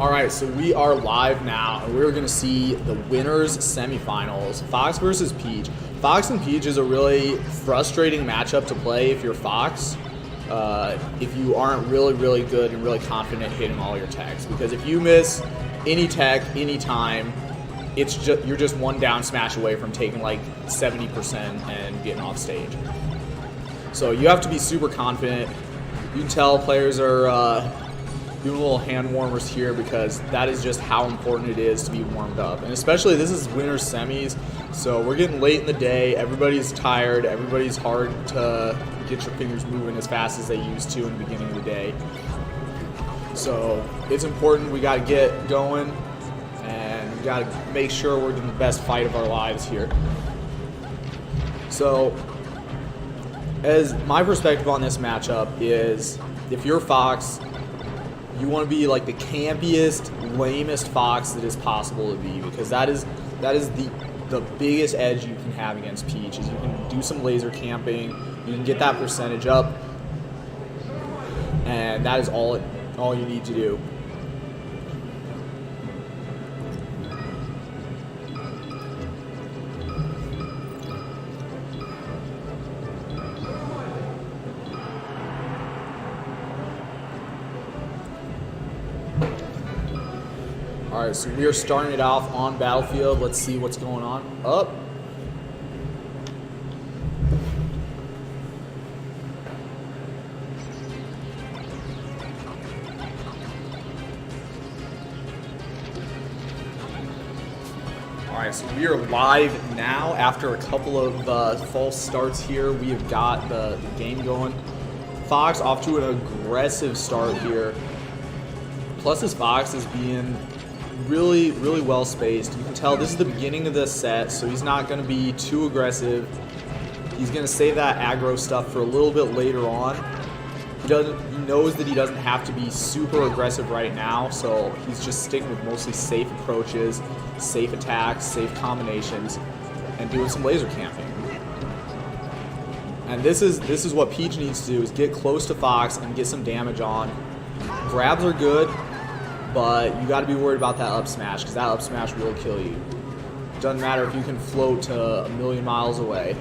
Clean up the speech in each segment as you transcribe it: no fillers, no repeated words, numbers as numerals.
Alright, so we are live now, and we're going to see the winners semifinals, Fox versus Peach. Fox and Peach is a really frustrating matchup to play if you're Fox, if you aren't really good and really confident hitting all your techs. Because if you miss any tech, any time, you're just one down smash away from taking like 70% and getting off stage. So you have to be super confident. You can tell players are doing a little hand warmers here because that is just how important it is to be warmed up. And especially this is winners semis, so we're getting late in the day. Everybody's tired. Everybody's hard to get your fingers moving as fast as they used to in the beginning of the day. So it's important. We got to get going, and we got to make sure we're doing the best fight of our lives here. So as my perspective on this matchup is, if you're Fox, you want to be like the campiest, lamest Fox that is possible to be, because that is the biggest edge you can have against Peach. Is you can do some laser camping, you can get that percentage up, and that is all you need to do. Alright, so we are starting it off on Battlefield. Let's see what's going on. Up. Alright, so we are live now after a couple of false starts here. We have got the game going. Fox off to an aggressive start here. Plus his Fox is being really well spaced. You can tell this is the beginning of the set, so he's not going to be too aggressive. He's going to save that aggro stuff for a little bit later on. He knows that he doesn't have to be super aggressive right now, so he's just sticking with mostly safe approaches, safe attacks, safe combinations, and doing some laser camping. And this is what Peach needs to do, is get close to Fox and get some damage on. Grabs are good, but you got to be worried about that up smash, because that up smash will kill you. Doesn't matter if you can float to a million miles away.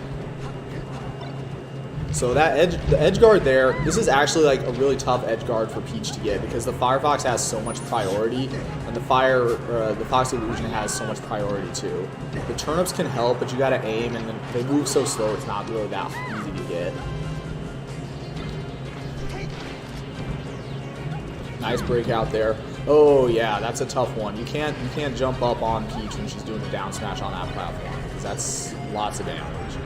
So that the edge guard there, this is actually like a really tough edge guard for Peach to get, because the Firefox has so much priority, and the Fox Illusion has so much priority too. The turnips can help, but you got to aim, and then they move so slow it's not really that easy to get. Nice breakout there. Oh yeah, that's a tough one. You can't jump up on Peach when she's doing the down smash on that platform, because that's lots of damage.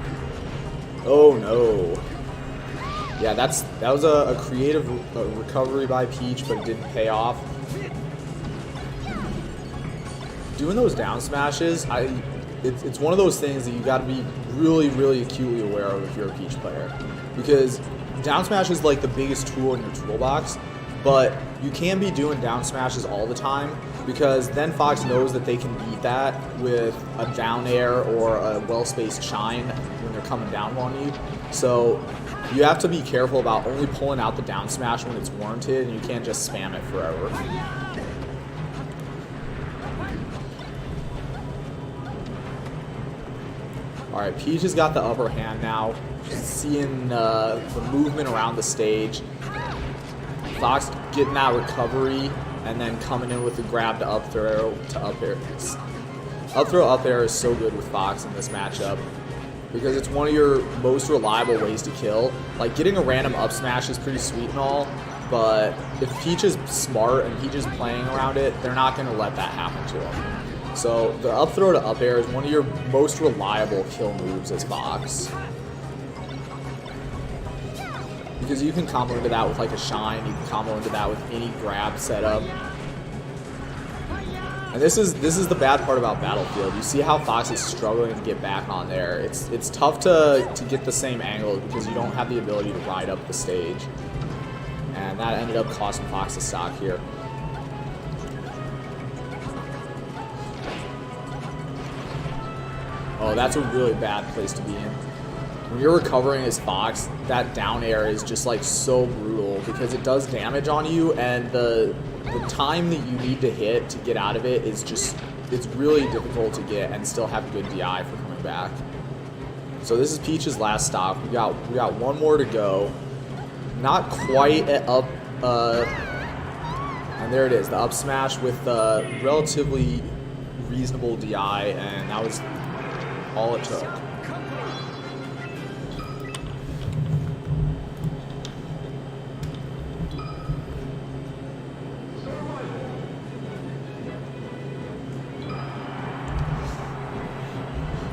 Oh no. Yeah, that was a creative recovery by Peach, but it didn't pay off. Doing those down smashes, it's one of those things that you got to be really acutely aware of if you're a Peach player, because down smash is like the biggest tool in your toolbox. But you can't be doing down smashes all the time, because then Fox knows that they can beat that with a down air or a well-spaced shine when they're coming down on you. So you have to be careful about only pulling out the down smash when it's warranted, and you can't just spam it forever. Alright, Peach has got the upper hand now. She's seeing the movement around the stage. Fox getting that recovery and then coming in with the grab to up throw to up air. Up throw up air is so good with Fox in this matchup, because it's one of your most reliable ways to kill. Like, getting a random up smash is pretty sweet and all, but if Peach is smart and Peach is playing around it, they're not going to let that happen to him. So the up throw to up air is one of your most reliable kill moves as Fox, because you can combo into that with like a shine, you can combo into that with any grab setup. And this is the bad part about Battlefield. You see how Fox is struggling to get back on there. It's tough to get the same angle, because you don't have the ability to ride up the stage. And that ended up costing Fox the stock here. Oh, that's a really bad place to be in. when you're recovering as Fox, that down air is just like so brutal because it does damage on you, and the time that you need to hit to get out of it is just, it's really difficult to get and still have good DI for coming back. So this is Peach's last stock. We got one more to go. Not quite at up, and there it is, the up smash with relatively reasonable DI, and that was all it took.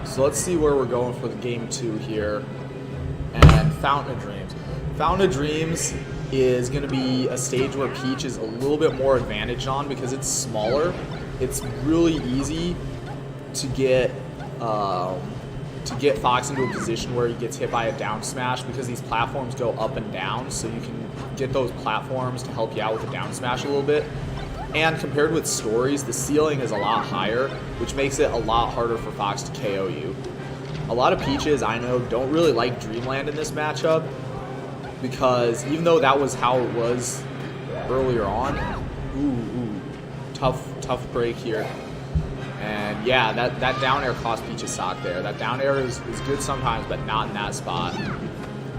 So let's see where we're going for the game 2 here. And Fountain of Dreams. Fountain of Dreams is going to be a stage where Peach is a little bit more advantaged on because it's smaller. It's really easy to get Fox into a position where he gets hit by a down smash because these platforms go up and down, so you can get those platforms to help you out with a down smash a little bit. And compared with Stories, the ceiling is a lot higher, which makes it a lot harder for Fox to KO you. A lot of Peaches I know don't really like Dreamland in this matchup because even though that was how it was earlier on, tough break here. And yeah, that down air cost Peach a stock there. That down air is good sometimes, but not in that spot.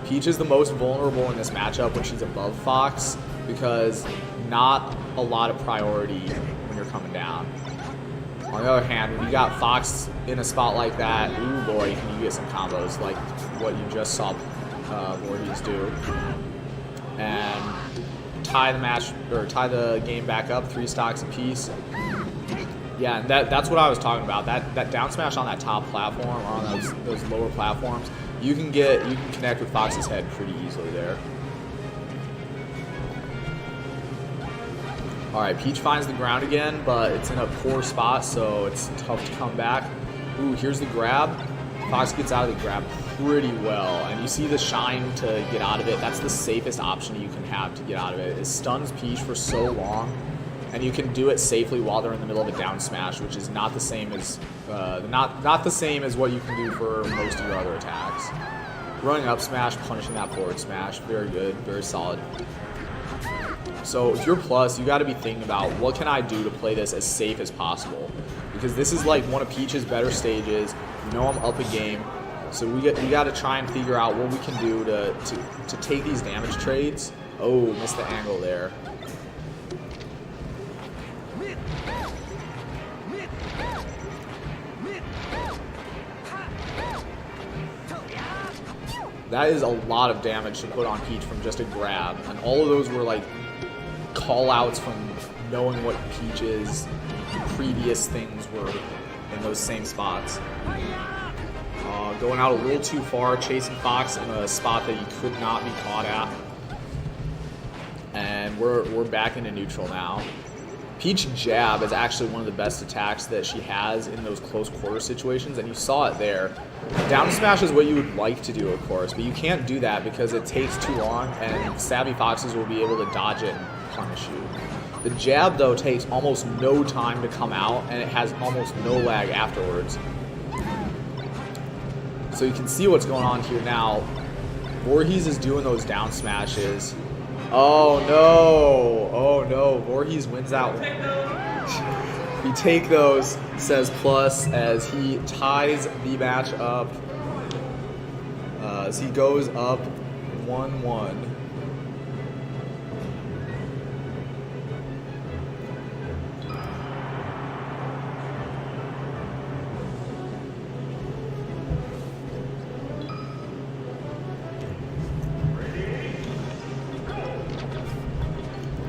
Peach is the most vulnerable in this matchup when she's above Fox because not a lot of priority when you're coming down. On the other hand, when you got Fox in a spot like that, ooh boy, can you get some combos like what you just saw Voorhese do. And tie the game back up, 3 stocks apiece. Yeah, and that's what I was talking about. That down smash on that top platform or on those lower platforms, you can connect with Fox's head pretty easily there. All right, Peach finds the ground again, but it's in a poor spot, so it's tough to come back. Ooh, here's the grab. Fox gets out of the grab pretty well, and you see the shine to get out of it. That's the safest option you can have to get out of it. It stuns Peach for so long, and you can do it safely while they're in the middle of a down smash, which is not the same as not the same as what you can do for most of your other attacks. Running up smash, punishing that forward smash, very good, very solid. So if you're Plus, you got to be thinking about what can I do to play this as safe as possible, because this is like one of Peach's better stages. You know I'm up a game, so we got to try and figure out what we can do to take these damage trades. Oh, missed the angle there. That is a lot of damage to put on Peach from just a grab, and all of those were like call-outs from knowing what Peach's previous things were in those same spots. Going out a little too far, chasing Fox in a spot that you could not be caught at. And we're back into neutral now. Peach jab is actually one of the best attacks that she has in those close quarter situations, and you saw it there. Down smash is what you would like to do, of course, but you can't do that because it takes too long, and savvy Foxes will be able to dodge it and punish you. The jab, though, takes almost no time to come out, and it has almost no lag afterwards. So you can see what's going on here now. Voorhese is doing those down smashes. Oh no! Oh no! Voorhese wins that one. We take those, says Plus, as he ties the match up. As he goes up 1-1.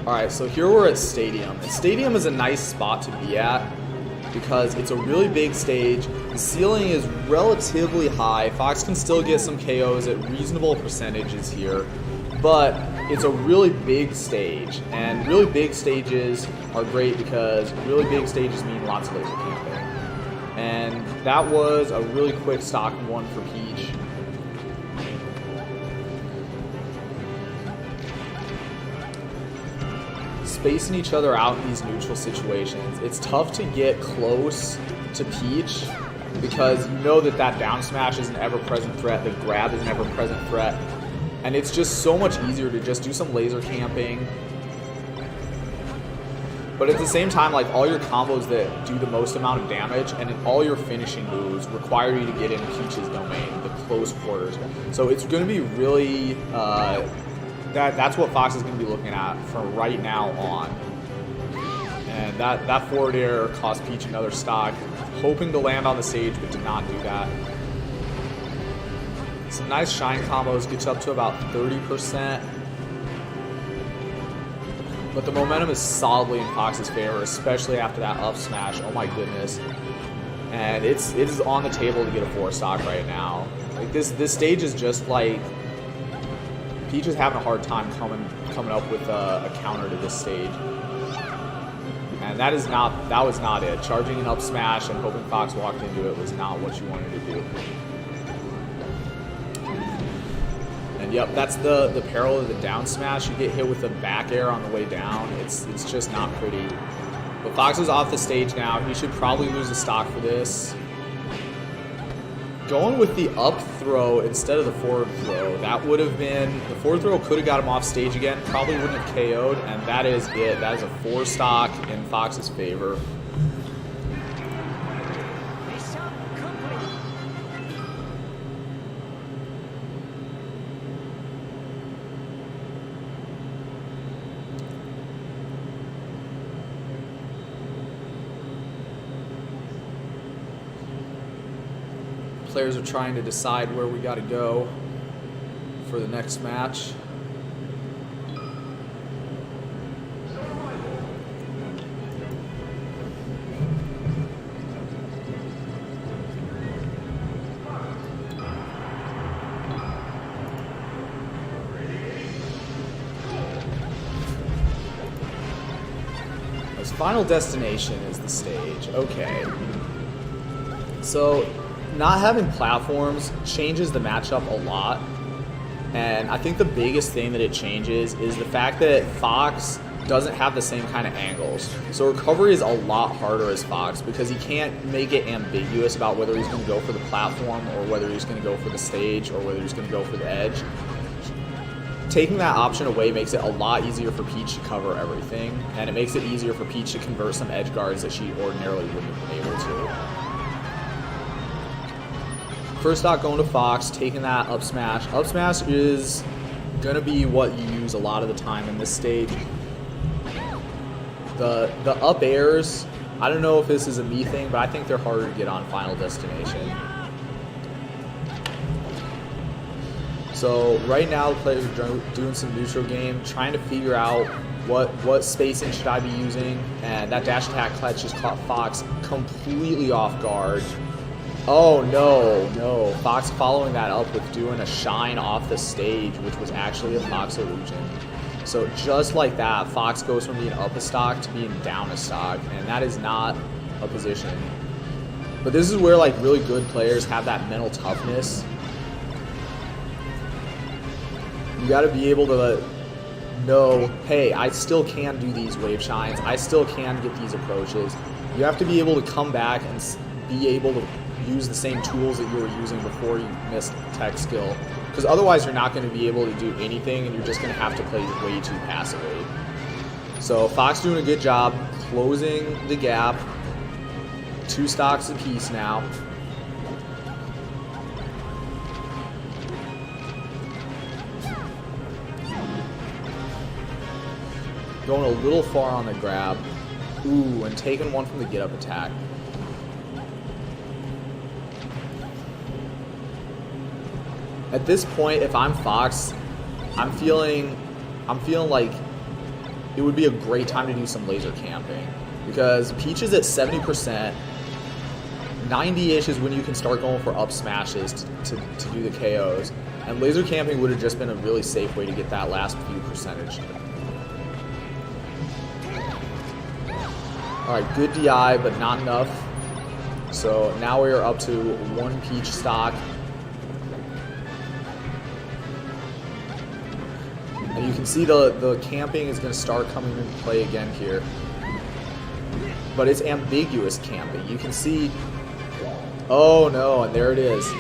Alright, so here we're at Stadium. And Stadium is a nice spot to be at because it's a really big stage. The ceiling is relatively high. Fox can still get some KOs at reasonable percentages here, but it's a really big stage. And really big stages are great because really big stages mean lots of laser camping. And that was a really quick stock one for Peach. Spacing each other out in these neutral situations. It's tough to get close to Peach because you know that that down smash is an ever-present threat, the grab is an ever-present threat, and it's just so much easier to just do some laser camping. But at the same time, like, all your combos that do the most amount of damage and all your finishing moves require you to get in Peach's domain, the close quarters. So it's going to be really, that's what Fox is going to be looking at from right now on. And that forward air cost Peach another stock, hoping to land on the stage, but did not do that. Some nice shine combos, gets up to about 30%. But the momentum is solidly in Fox's favor, especially after that up smash. Oh my goodness. And it is on the table to get a 4 stock right now. Like this stage is just like, Peach is having a hard time coming up with a counter to this stage. And that was not it. Charging an up smash and hoping Fox walked into it was not what you wanted to do. And yep, that's the peril of the down smash. You get hit with a back air on the way down. It's just not pretty. But Fox is off the stage now. He should probably lose a stock for this. Going with the up throw instead of the forward throw, that would have been, the forward throw could have got him off stage again, probably wouldn't have KO'd, and that is it. That is a 4 stock in Fox's favor. Players are trying to decide where we got to go for the next match. This final destination is the stage. Okay. So, not having platforms changes the matchup a lot, and I think the biggest thing that it changes is the fact that Fox doesn't have the same kind of angles. So recovery is a lot harder as Fox because he can't make it ambiguous about whether he's going to go for the platform or whether he's going to go for the stage or whether he's going to go for the edge. Taking that option away makes it a lot easier for Peach to cover everything, and it makes it easier for Peach to convert some edge guards that she ordinarily wouldn't have been able to. First stock going to Fox, taking that up smash. Up smash is going to be what you use a lot of the time in this stage. The up airs, I don't know if this is a me thing, but I think they're harder to get on Final Destination. So right now the players are doing some neutral game, trying to figure out what spacing should I be using, and that dash attack clutch just caught Fox completely off guard. Oh no, Fox following that up with doing a shine off the stage, which was actually a Fox illusion. So just like that, Fox goes from being up a stock to being down a stock, and that is not a position. But this is where like really good players have that mental toughness. You gotta be able to know, hey, I still can do these wave shines, I still can get these approaches. You have to be able to come back and be able to use the same tools that you were using before you missed tech skill, because otherwise you're not going to be able to do anything and you're just going to have to play way too passively. So Fox doing a good job closing the gap. 2 stocks apiece now. Going a little far on the grab. Ooh, and taking one from the get up attack. At this point, if I'm Fox, I'm feeling like it would be a great time to do some laser camping, because Peach is at 70%. 90-ish is when you can start going for up smashes to do the KOs, and laser camping would have just been a really safe way to get that last few percentage. Alright, good DI, but not enough. So now we are up to 1 Peach stock. And you can see the camping is going to start coming into play again here. But it's ambiguous camping. You can see Oh no, and there it is.